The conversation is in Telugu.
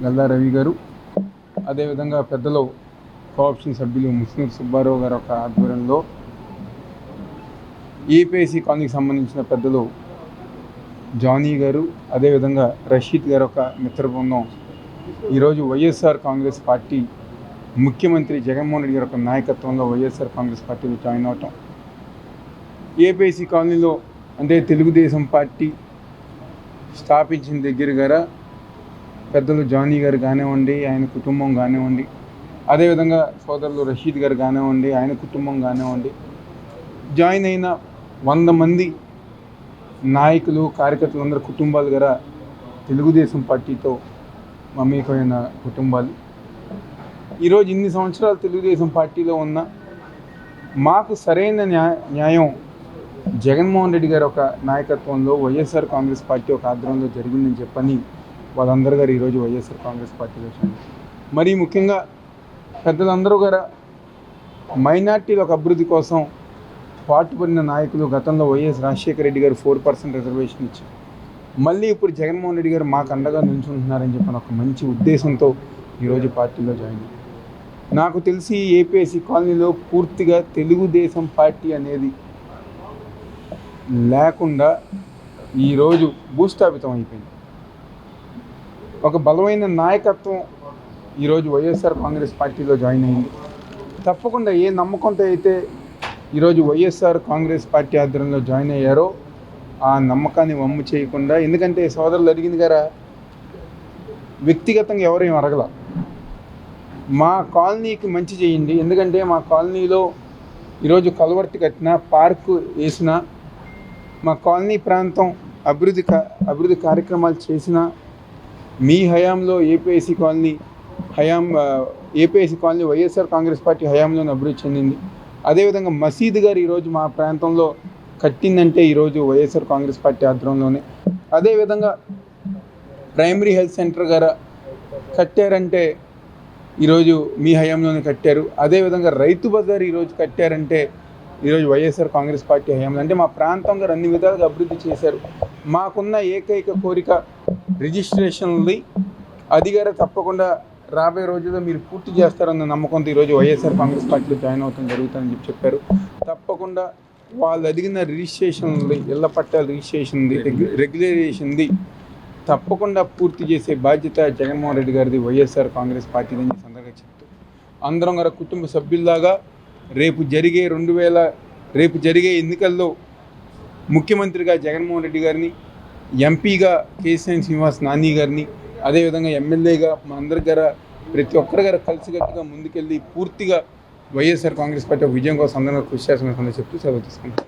గల్లా రవి గారు, అదేవిధంగా పెద్దలు కోఆప్షన్ సభ్యులు ముస్లిం సుబ్బారావు గారు ఒక ఆధ్వర్యంలో ఏపీఐసి కాలనీకి సంబంధించిన పెద్దలు జానీ గారు, అదేవిధంగా రషీద్ గారు ఒక మిత్ర బృందం ఈరోజు వైఎస్ఆర్ కాంగ్రెస్ పార్టీ ముఖ్యమంత్రి జగన్మోహన్ రెడ్డి గారి యొక్క నాయకత్వంలో వైఎస్ఆర్ కాంగ్రెస్ పార్టీలో జాయిన్ అవటం. ఏపీఐసి కాలనీలో అంటే తెలుగుదేశం పార్టీ స్థాపించిన దగ్గర పెద్దలు జానీ గారు కానివ్వండి, ఆయన కుటుంబం కానివ్వండి, అదేవిధంగా సోదరులు రషీద్ గారు కానివ్వండి, ఆయన కుటుంబం కానివ్వండి, జాయిన్ అయిన 100 మంది నాయకులు, కార్యకర్తలు అందరి కుటుంబాలు గారు తెలుగుదేశం పార్టీతో మమేకమైన కుటుంబాలు. ఈరోజు ఇన్ని సంవత్సరాలు తెలుగుదేశం పార్టీలో ఉన్న మాకు సరైన న్యాయం జగన్మోహన్ రెడ్డి గారు ఒక నాయకత్వంలో వైఎస్ఆర్ కాంగ్రెస్ పార్టీ ఒక ఆధ్వర్యంలో జరిగిందని చెప్పని వాళ్ళందరూ గారు ఈరోజు వైఎస్ఆర్ కాంగ్రెస్ పార్టీలో వచ్చారు. మరి ముఖ్యంగా పెద్దలందరూ గారు మైనార్టీల ఒక అభివృద్ధి కోసం పాటుపడిన నాయకులు. గతంలో వైఎస్ రాజశేఖర రెడ్డి గారు 4% రిజర్వేషన్ ఇచ్చారు. మళ్ళీ ఇప్పుడు జగన్మోహన్ రెడ్డి గారు మాకు అండగా నిల్చుంటున్నారని చెప్పిన ఒక మంచి ఉద్దేశంతో ఈరోజు పార్టీలో జాయిన్ అయ్యారు. నాకు తెలిసి ఏపీఐసి కాలనీలో పూర్తిగా తెలుగుదేశం పార్టీ అనేది లేకుండా ఈరోజు భూస్థాపితం అయిపోయింది. ఒక బలమైన నాయకత్వం ఈరోజు వైఎస్ఆర్ కాంగ్రెస్ పార్టీలో జాయిన్ అయింది. తప్పకుండా ఏ నమ్మకంతో అయితే ఈరోజు వైఎస్ఆర్ కాంగ్రెస్ పార్టీ ఆధ్వర్యంలో జాయిన్ అయ్యారో ఆ నమ్మకాన్ని వమ్ము చేయకుండా, ఎందుకంటే సోదరులు అడిగింది గారా వ్యక్తిగతంగా ఎవరేం అడగల, మా కాలనీకి మంచి చేయండి, ఎందుకంటే మా కాలనీలో ఈరోజు కలవర్తి కట్టిన, పార్కు వేసిన, మా కాలనీ ప్రాంతం అభివృద్ధి కార్యక్రమాలు చేసిన మీ హయాంలో APIIC colony YSR Congress party హయాంలోనే అభివృద్ధి చెందింది. అదేవిధంగా మసీదు గారు ఈరోజు మా ప్రాంతంలో కట్టిందంటే ఈరోజు వైఎస్ఆర్ కాంగ్రెస్ పార్టీ ఆధ్వర్యంలోనే. అదేవిధంగా ప్రైమరీ హెల్త్ సెంటర్ గారు కట్టారంటే ఈరోజు మీ హయాంలోనే కట్టారు. అదేవిధంగా రైతు బజార్ ఈరోజు కట్టారంటే ఈరోజు వైఎస్ఆర్ కాంగ్రెస్ పార్టీ హయాంలో. అంటే మా ప్రాంతం గారు అన్ని విధాలుగా అభివృద్ధి చేశారు. మాకున్న ఏకైక కోరిక రిజిస్ట్రేషన్ది, అది గారు తప్పకుండా రాబోయే రోజుల్లో మీరు పూర్తి చేస్తారన్న నమ్మకంతో ఈరోజు వైఎస్ఆర్ కాంగ్రెస్ పార్టీలో జాయిన్ అవుతాం జరుగుతుందని చెప్పారు. తప్పకుండా వాళ్ళు అడిగిన రిజిస్ట్రేషన్ది, ఇళ్ల పట్టాల రిజిస్ట్రేషన్ది, రెగ్యులరైజేషన్ది తప్పకుండా పూర్తి చేసే బాధ్యత జగన్మోహన్ రెడ్డి గారిది, వైఎస్ఆర్ కాంగ్రెస్ పార్టీని సందర్భంగా చెప్తూ అందరం గారు కుటుంబ సభ్యుల్లాగా రేపు జరిగే ఎన్నికల్లో ముఖ్యమంత్రిగా జగన్మోహన్ రెడ్డి గారిని, ఎంపీగా కేసీఆర్ శ్రీనివాస్ నాని గారిని, అదేవిధంగా ఎమ్మెల్యేగా మా అందరి గారు ప్రతి ఒక్కరి గారు కలిసికట్టుగా ముందుకెళ్ళి పూర్తిగా వైఎస్ఆర్ కాంగ్రెస్ పార్టీ విజయం కోసం అందరూ కృషి చేస్తున్న చెప్తూ సెలవు తీసుకుంటాం.